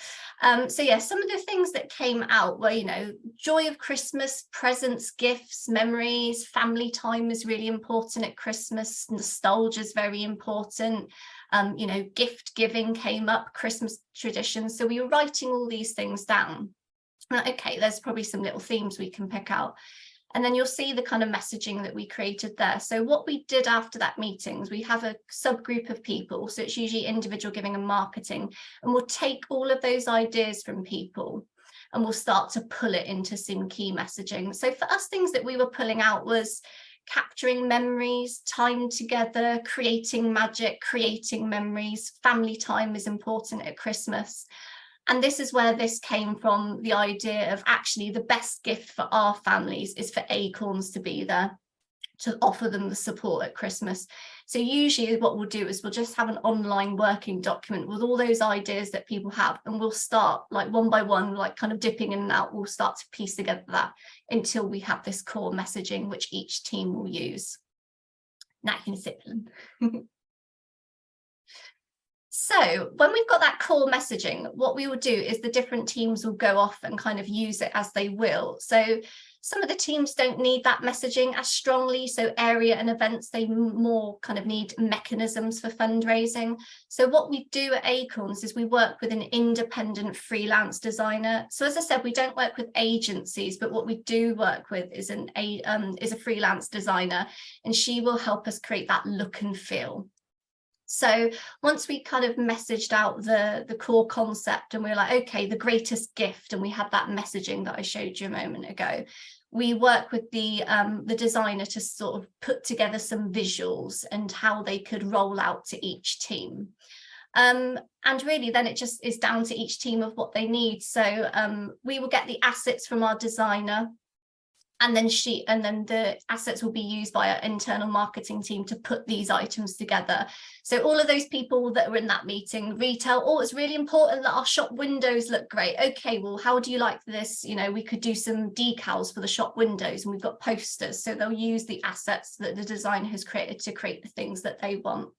S4: So yeah, some of the things that came out were, you know, joy of Christmas, presents, gifts, memories, family time is really important at Christmas. Nostalgia is very important. You know, gift giving came up, Christmas traditions. So we were writing all these things down. Okay, there's probably some little themes we can pick out. And then you'll see the kind of messaging that we created there. So what we did after that meeting is we have a subgroup of people. So it's usually individual giving and marketing. And we'll take all of those ideas from people and we'll start to pull it into some key messaging. So for us, things that we were pulling out was capturing memories, time together, creating magic, creating memories. Family time is important at Christmas. And this is where this came from, the idea of actually the best gift for our families is for Acorns to be there, to offer them the support at Christmas. So usually what we'll do is we'll just have an online working document with all those ideas that people have, and we'll start like one by one, like kind of dipping in and out. We'll start to piece together that until we have this core messaging, which each team will use. Now you can sit. So when we've got that core messaging, what we will do is the different teams will go off and kind of use it as they will. So some of the teams don't need that messaging as strongly. So area and events, they more kind of need mechanisms for fundraising. So what we do at Acorns is we work with an independent freelance designer. So as I said, we don't work with agencies, but what we do work with is a freelance designer, and she will help us create that look and feel. So once we kind of messaged out the core concept and we're like, okay, the greatest gift, and we had that messaging that I showed you a moment ago, we work with the designer to sort of put together some visuals and how they could roll out to each team. And really then it just is down to each team of what they need. So we will get the assets from our designer, and then the assets will be used by our internal marketing team to put these items together. So all of those people that were in that meeting, retail, oh, it's really important that our shop windows look great. Okay, well, how do you like this? You know, we could do some decals for the shop windows, and we've got posters. So they'll use the assets that the designer has created to create the things that they want.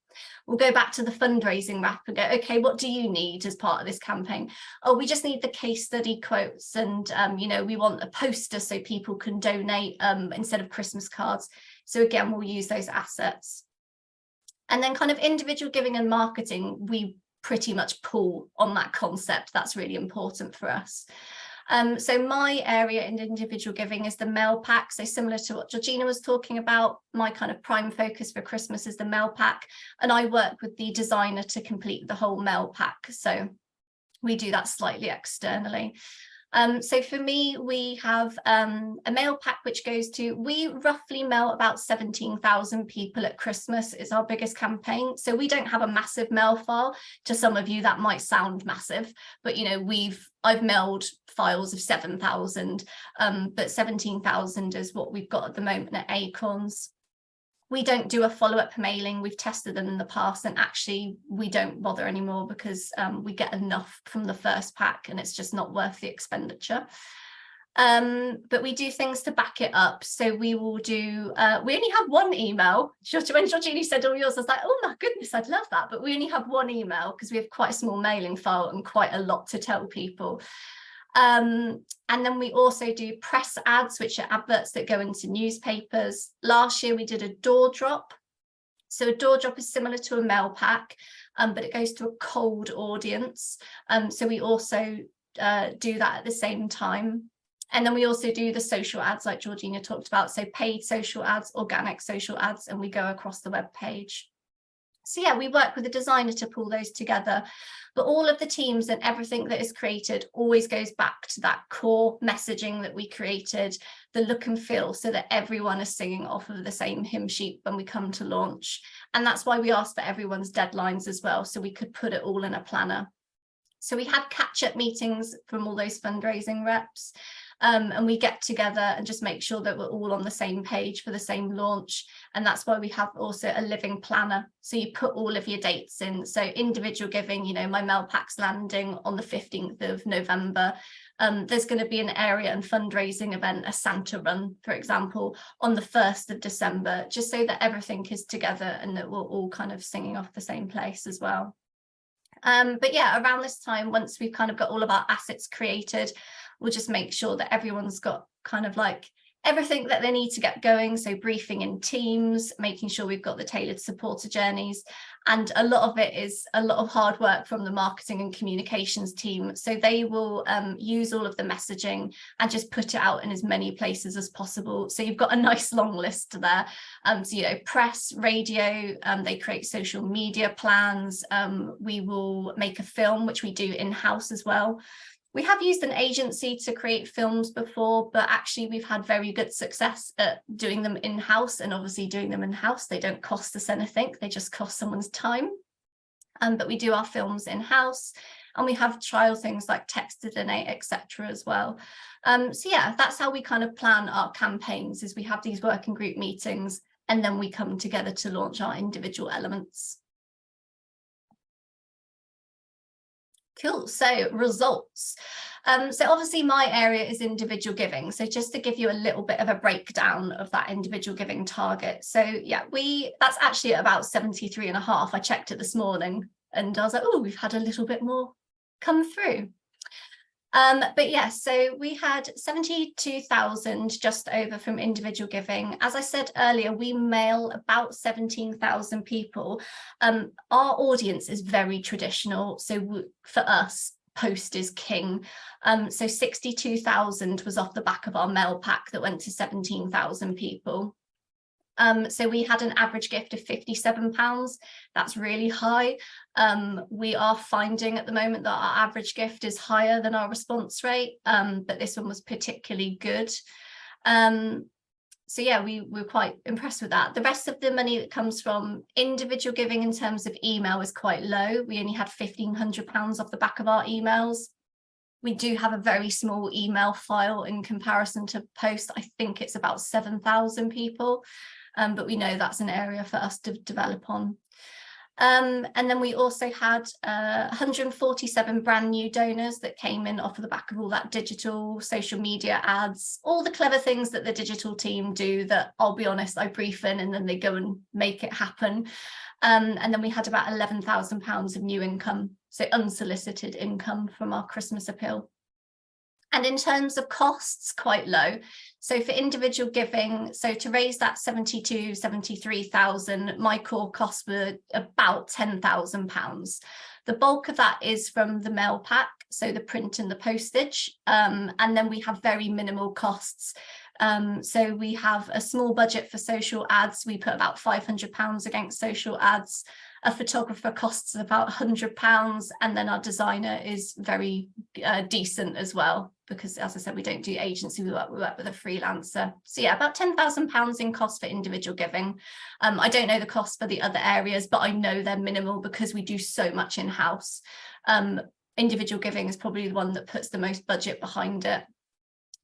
S4: We'll go back to the fundraising wrap and go, okay, what do you need as part of this campaign? Oh, we just need the case study quotes, and you know, we want a poster so people can donate instead of Christmas cards. So again, we'll use those assets. And then kind of individual giving and marketing, we pretty much pull on that concept. That's really important for us. So my area in individual giving is the mail pack. So similar to what Georgina was talking about, my kind of prime focus for Christmas is the mail pack. And I work with the designer to complete the whole mail pack. So we do that slightly externally. So for me, we have a mail pack which goes to, we roughly mail about 17,000 people at Christmas. Is our biggest campaign. So we don't have a massive mail file. To some of you that might sound massive, but you know, I've mailed files of 7,000, but 17,000 is what we've got at the moment at Acorns. We don't do a follow-up mailing. We've tested them in the past, and actually we don't bother anymore because we get enough from the first pack and it's just not worth the expenditure. But we do things to back it up. So we will do, we only have one email. When Georgina said all yours, I was like, oh my goodness, I'd love that. But we only have one email because we have quite a small mailing file and quite a lot to tell people. And then we also do press ads, which are adverts that go into newspapers. Last year we did a door drop. So a door drop is similar to a mail pack, but it goes to a cold audience. So we also do that at the same time. And then we also do the social ads like Georgina talked about. So paid social ads, organic social ads, and we go across the web page. So yeah, we work with a designer to pull those together, but all of the teams and everything that is created always goes back to that core messaging that we created, the look and feel, so that everyone is singing off of the same hymn sheet when we come to launch. And that's why we asked for everyone's deadlines as well, so we could put it all in a planner. So we had catch-up meetings from all those fundraising reps. And we get together and just make sure that we're all on the same page for the same launch. And that's why we have also a living planner. So you put all of your dates in. So individual giving, you know, my mail pack's landing on the 15th of November. There's going to be an area and fundraising event, a Santa run, for example, on the 1st of December, just so that everything is together and that we're all kind of singing off the same place as well. But yeah, around this time, once we've kind of got all of our assets created, we'll just make sure that everyone's got kind of like everything that they need to get going. So briefing in teams, making sure we've got the tailored supporter journeys. And a lot of it is a lot of hard work from the marketing and communications team. So they will use all of the messaging and just put it out in as many places as possible. So you've got a nice long list there. So, you know, press, radio, they create social media plans. We will make a film, which we do in-house as well. We have used an agency to create films before, but actually we've had very good success at doing them in-house, and obviously doing them in-house, they don't cost us anything, they just cost someone's time. But we do our films in-house, and we have trial things like text to donate, etc. as well. So yeah, that's how we kind of plan our campaigns, is we have these working group meetings and then we come together to launch our individual elements. Cool, so results. So obviously my area is individual giving. So just to give you a little bit of a breakdown of that individual giving target. So yeah, that's actually at about 73.5. I checked it this morning and I was like, oh, we've had a little bit more come through. But yeah, so we had 72,000 just over from individual giving. As I said earlier, we mail about 17,000 people. Our audience is very traditional. So for us, post is king. So 62,000 was off the back of our mail pack that went to 17,000 people. So we had an average gift of £57. That's really high. We are finding at the moment that our average gift is higher than our response rate, but this one was particularly good. So yeah, we're quite impressed with that. The rest of the money that comes from individual giving in terms of email is quite low. We only had £1,500 off the back of our emails. We do have a very small email file in comparison to post. I think it's about 7,000 people. But we know that's an area for us to develop on. And then we also had 147 brand new donors that came in off of the back of all that digital social media ads, all the clever things that the digital team do that, I'll be honest, I brief in and then they go and make it happen. And then we had about £11,000 of new income, so unsolicited income from our Christmas appeal. And in terms of costs, quite low. So for individual giving, so to raise that 73,000, my core costs were about £10,000. The bulk of that is from the mail pack, so the print and the postage. And then we have very minimal costs. So we have a small budget for social ads. We put about £500 against social ads. A photographer costs about £100, and then our designer is very decent as well, because as I said, we don't do agency, we work with a freelancer. So yeah, about £10,000 in cost for individual giving. I don't know the cost for the other areas, but I know they're minimal because we do so much in-house. Individual giving is probably the one that puts the most budget behind it.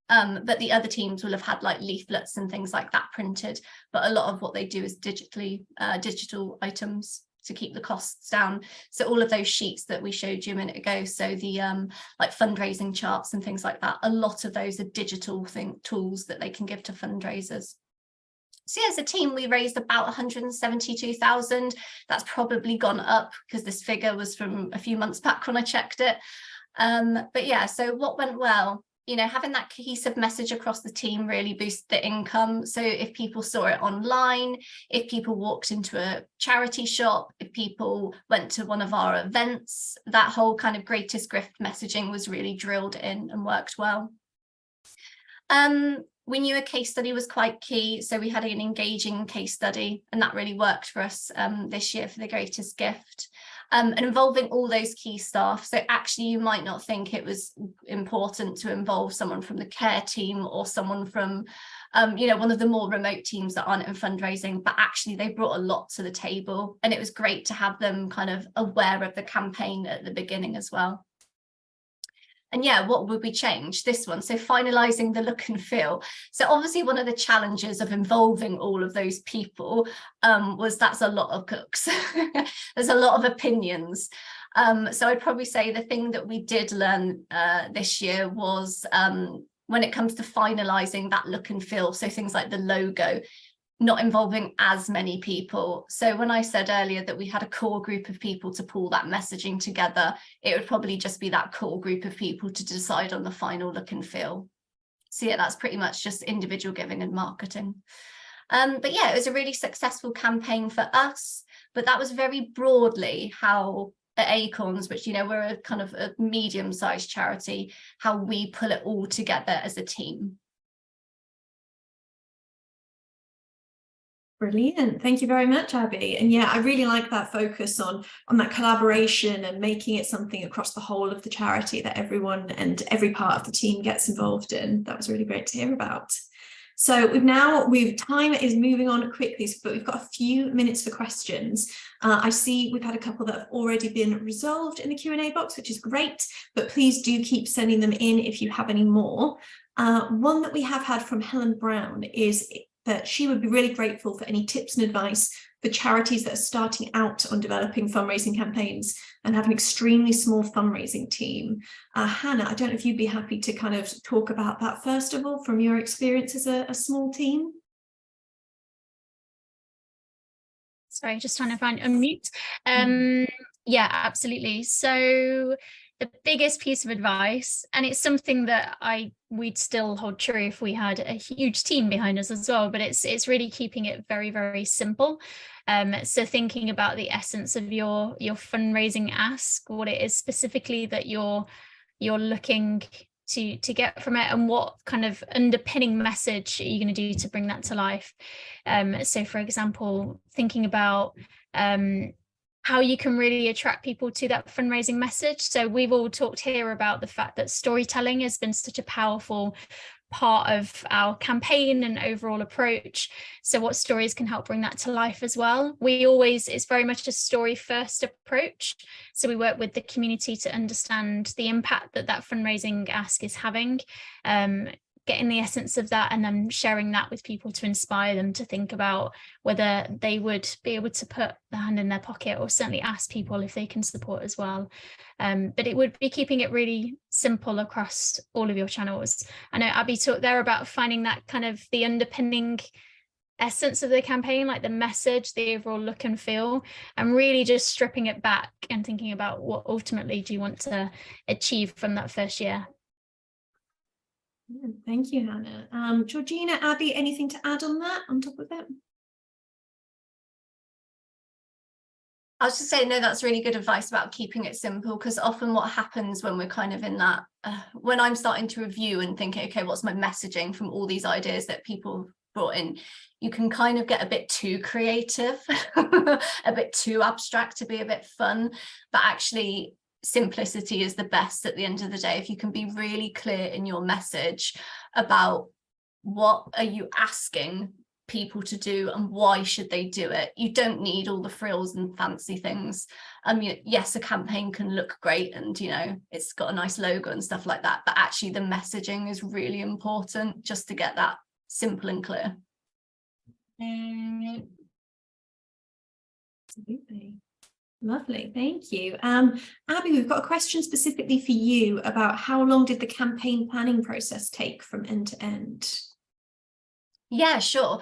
S4: But the other teams will have had like leaflets and things like that printed, but a lot of what they do is digital items to keep the costs down. So all of those sheets that we showed you a minute ago, so the like fundraising charts and things like that, a lot of those are digital tools that they can give to fundraisers. So yeah, as a team, we raised about 172,000. That's probably gone up because this figure was from a few months back when I checked it. But yeah, so what went well? You know, having that cohesive message across the team really boosted the income. So if people saw it online, if people walked into a charity shop, if people went to one of our events, that whole kind of greatest gift messaging was really drilled in and worked well. We knew a case study was quite key, so we had an engaging case study, and that really worked for us this year for the greatest gift. And involving all those key staff. So actually you might not think it was important to involve someone from the care team or someone from, you know, one of the more remote teams that aren't in fundraising, but actually they brought a lot to the table, and it was great to have them kind of aware of the campaign at the beginning as well. And yeah, what would we change? This one, so finalising the look and feel. So obviously one of the challenges of involving all of those people was that's a lot of cooks. There's a lot of opinions. So I'd probably say the thing that we did learn this year was when it comes to finalising that look and feel, so things like the logo, not involving as many people. So when I said earlier that we had a core group of people to pull that messaging together, it would probably just be that core group of people to decide on the final look and feel. So yeah, that's pretty much just individual giving and marketing. But yeah, it was a really successful campaign for us, but that was very broadly how at Acorns, which, you know, we're a kind of a medium-sized charity, how we pull it all together as a team.
S1: Brilliant. Thank you very much, Abby. And yeah, I really like that focus on that collaboration and making it something across the whole of the charity that everyone and every part of the team gets involved in. That was really great to hear about. So time is moving on quickly, but we've got a few minutes for questions. I see we've had a couple that have already been resolved in the Q&A box, which is great, but please do keep sending them in if you have any more. One that we have had from Helen Brown is that she would be really grateful for any tips and advice for charities that are starting out on developing fundraising campaigns and have an extremely small fundraising team. Hannah, I don't know if you'd be happy to kind of talk about that first of all, from your experience as a small team.
S2: Sorry, just trying to find unmute. Yeah, absolutely. So the biggest piece of advice, and it's something that we'd still hold true if we had a huge team behind us as well, but it's really keeping it very, very simple. So thinking about the essence of your fundraising ask, what it is specifically that you're looking to get from it, and what kind of underpinning message are you going to do to bring that to life. So for example, thinking about how you can really attract people to that fundraising message. So we've all talked here about the fact that storytelling has been such a powerful part of our campaign and overall approach. So what stories can help bring that to life as well? It's very much a story first approach. So we work with the community to understand the impact that fundraising ask is having, getting the essence of that, and then sharing that with people to inspire them to think about whether they would be able to put the hand in their pocket, or certainly ask people if they can support as well. But it would be keeping it really simple across all of your channels. I know Abby talked there about finding that kind of the underpinning essence of the campaign, like the message, the overall look and feel, and really just stripping it back and thinking about what ultimately do you want to achieve from that first year.
S1: Thank you, Hannah. Georgina, Abby, anything to add on that, on top of that?
S4: I was just saying, no, that's really good advice about keeping it simple, because often what happens when we're kind of in that, when I'm starting to review and thinking, okay, what's my messaging from all these ideas that people brought in, you can kind of get a bit too creative, a bit too abstract to be a bit fun, but actually simplicity is the best at the end of the day. If you can be really clear in your message about what are you asking people to do and why should they do it, you don't need all the frills and fancy things. Yes, a campaign can look great and, you know, it's got a nice logo and stuff like that, but actually the messaging is really important, just to get that simple and clear.
S1: Absolutely. Lovely, thank you. Abby, we've got a question specifically for you about how long did the campaign planning process take from end to end?
S4: Yeah, sure.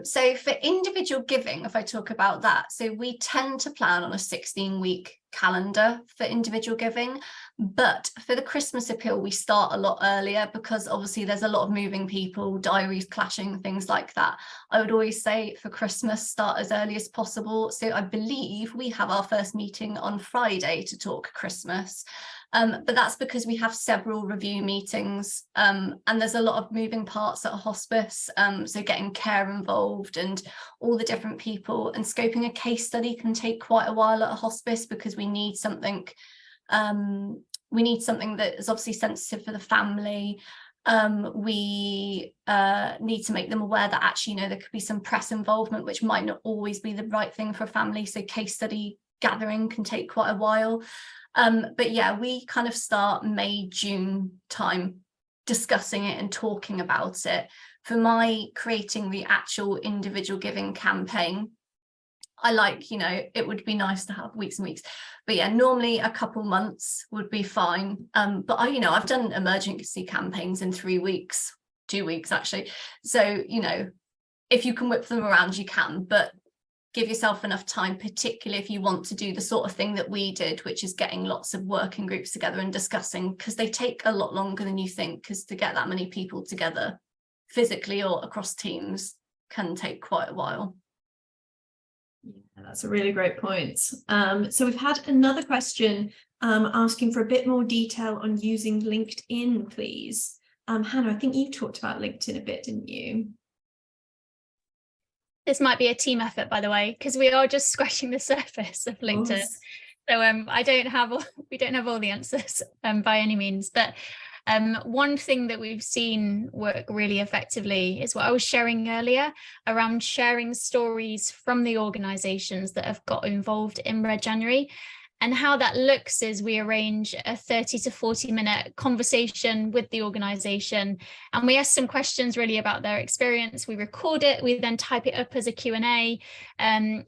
S4: So for individual giving, if I talk about that, so we tend to plan on a 16-week calendar for individual giving, but for the Christmas appeal, we start a lot earlier, because obviously there's a lot of moving people, diaries clashing, things like that. I would always say for Christmas, start as early as possible. So I believe we have our first meeting on Friday to talk Christmas. But that's because we have several review meetings, and there's a lot of moving parts at a hospice, so getting care involved and all the different people, and scoping a case study can take quite a while at a hospice, because we need something that is obviously sensitive for the family. We need to make them aware that actually, you know, there could be some press involvement, which might not always be the right thing for a family, so case study gathering can take quite a while. But yeah, we kind of start May, June time discussing it and talking about it. For my creating the actual individual giving campaign, I like, you know, it would be nice to have weeks and weeks, but yeah, normally a couple months would be fine. But I've done emergency campaigns in 3 weeks, 2 weeks actually. So, you know, if you can whip them around, you can, but give yourself enough time, particularly if you want to do the sort of thing that we did, which is getting lots of working groups together and discussing, because they take a lot longer than you think, because to get that many people together physically or across teams can take quite a while.
S1: Yeah, that's a really great point. So we've had another question asking for a bit more detail on using LinkedIn, please. Hannah, I think you talked about LinkedIn a bit, didn't you?
S2: This might be a team effort, by the way, because we are just scratching the surface of LinkedIn. So we don't have all the answers by any means, but one thing that we've seen work really effectively is what I was sharing earlier around sharing stories from the organisations that have got involved in Red January. And how that looks is we arrange a 30 to 40 minute conversation with the organisation, and we ask some questions really about their experience. We record it, we then type it up as a Q&A.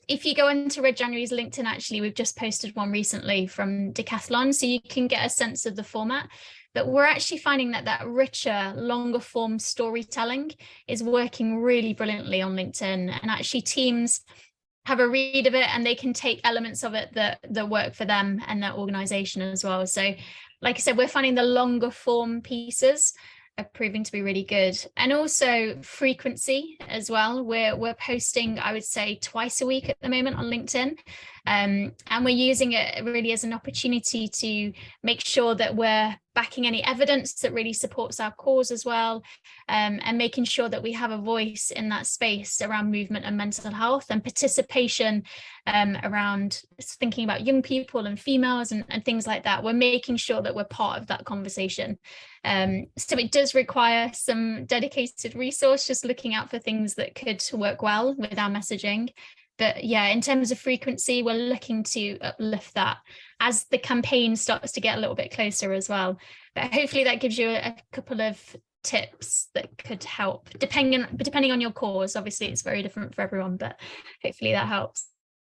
S2: If you go into Red January's LinkedIn, actually, we've just posted one recently from Decathlon, so you can get a sense of the format. But we're actually finding that that richer, longer form storytelling is working really brilliantly on LinkedIn, and actually teams have a read of it and they can take elements of it that work for them and their organization as well. So like I said, we're finding the longer form pieces are proving to be really good. And also frequency as well. We're posting, I would say, twice a week at the moment on LinkedIn. And we're using it really as an opportunity to make sure that we're backing any evidence that really supports our cause as well, and making sure that we have a voice in that space around movement and mental health and participation, around thinking about young people and females and things like that. We're making sure that we're part of that conversation. So it does require some dedicated resource, just looking out for things that could work well with our messaging. But yeah, in terms of frequency, we're looking to uplift that as the campaign starts to get a little bit closer as well. But hopefully that gives you a couple of tips that could help, depending on your cause. Obviously, it's very different for everyone, but hopefully that helps.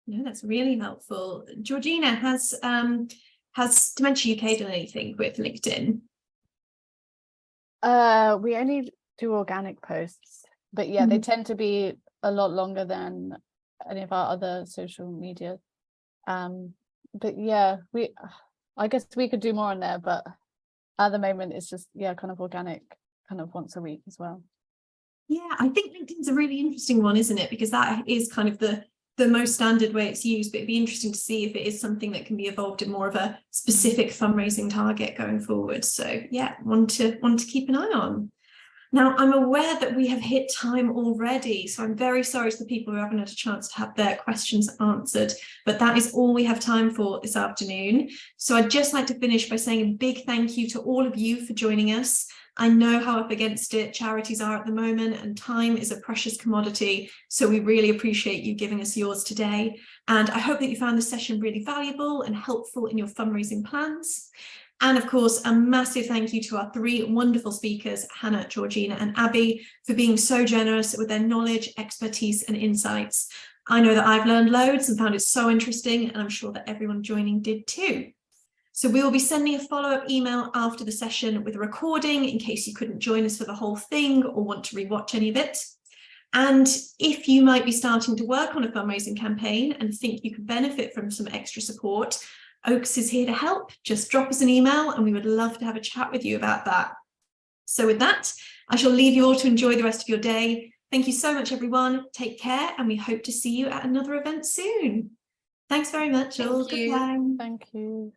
S1: Yeah, that's really helpful. Georgina, has Dementia UK done anything with LinkedIn?
S3: We only do organic posts, but yeah, they tend to be a lot longer than any of our other social media. But yeah, I guess we could do more on there, but at the moment it's just, yeah, kind of organic, kind of once a week as well.
S1: Yeah, I think LinkedIn's a really interesting one, isn't it? Because that is kind of the most standard way it's used, but it'd be interesting to see if it is something that can be evolved in more of a specific fundraising target going forward. So yeah, one to keep an eye on. Now, I'm aware that we have hit time already, so I'm very sorry to the people who haven't had a chance to have their questions answered, but that is all we have time for this afternoon. So I'd just like to finish by saying a big thank you to all of you for joining us. I know how up against it charities are at the moment, and time is a precious commodity, so we really appreciate you giving us yours today. And I hope that you found this session really valuable and helpful in your fundraising plans. And of course, a massive thank you to our three wonderful speakers, Hannah, Georgina, and Abby, for being so generous with their knowledge, expertise, and insights. I know that I've learned loads and found it so interesting, and I'm sure that everyone joining did too. So we will be sending a follow-up email after the session with a recording in case you couldn't join us for the whole thing or want to rewatch any of it. And if you might be starting to work on a fundraising campaign and think you could benefit from some extra support, Oaks is here to help. Just drop us an email and we would love to have a chat with you about that. So with that, I shall leave you all to enjoy the rest of your day. Thank you so much, everyone. Take care, and we hope to see you at another event soon. Thanks very much.
S4: Thank you.
S3: Thank you.